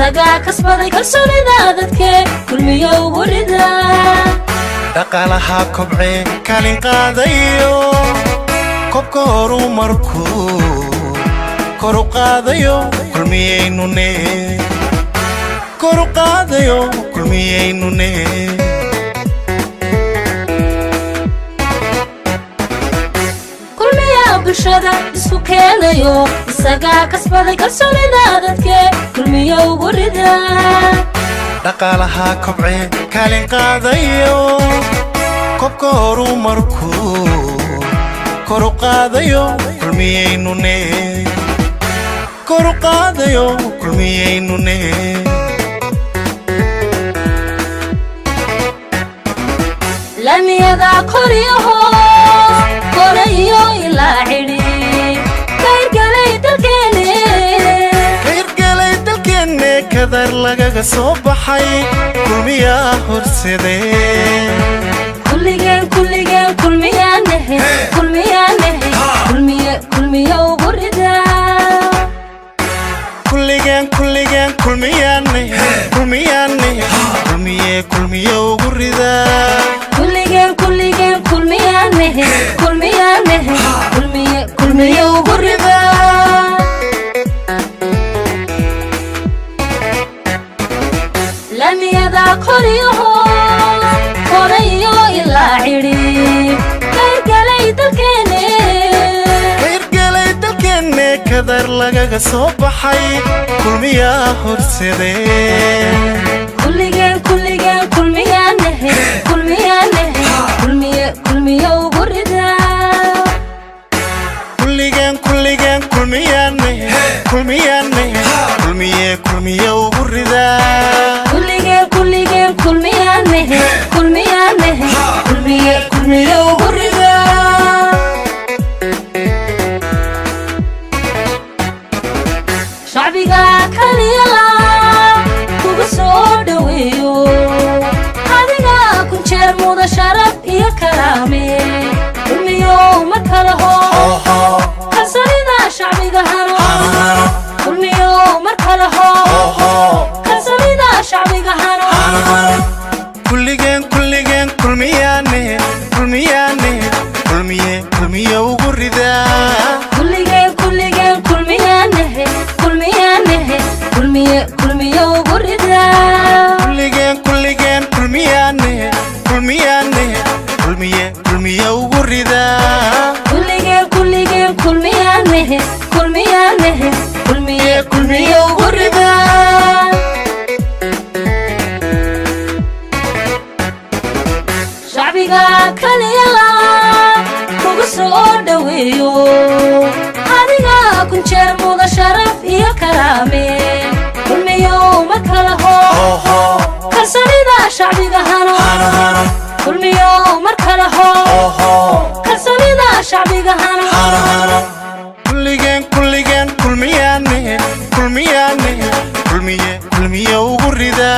isaga kasbaday kalsoonida dadke kulmiyo gurida dhaqaalaha kobce kalin qaadayo kobka horumarku kor u qaadayo kulmiyeynune kor u qaadayo kulmiyeynune bulshada isku keenayo isaga kasbaday kalsoonida dadke kulmiyo gurida dhaqaalaha kobce kalin qaadayo kobka horumarku kor u qaadayo kulmiyeynune kor u qaadayo kulmiyeynune lamiyada koriyaho korayo ilaa xidhi kayrgalay dalkeenne kadar lagaga soo baxay kulmiyaa horsadee kulmiyo gurida kulmiyo gurida kulmiyo gurida lamiyada koriyaho korayo ilaa xidhi kayrgalay dalkeenne kadar lagaga soo baxay kulmiyaa horsadee kulmiyo gurida kulmiyo gurida kulmiyo gurida shacbiga kaliya kugu soo dhaweeyo adiga ku jeer muda sharaf iyo karaame kulmiyo markalaho kalsoonida shacbiga hano kulmiyo markalaho kalsoonida shacbiga hano kulmiyo gurida kulmiyo gurida kulmiyo gurida kulmiyo gurida shacbiga kaliya kugu soo dhaweeyo adiga ku jeer muda sharaf iyo karaame kulmiyo markalaho kalsoonida shacbiga hano kulmiyo markalaho kalsoonida shacbiga hano kulmiyo gurida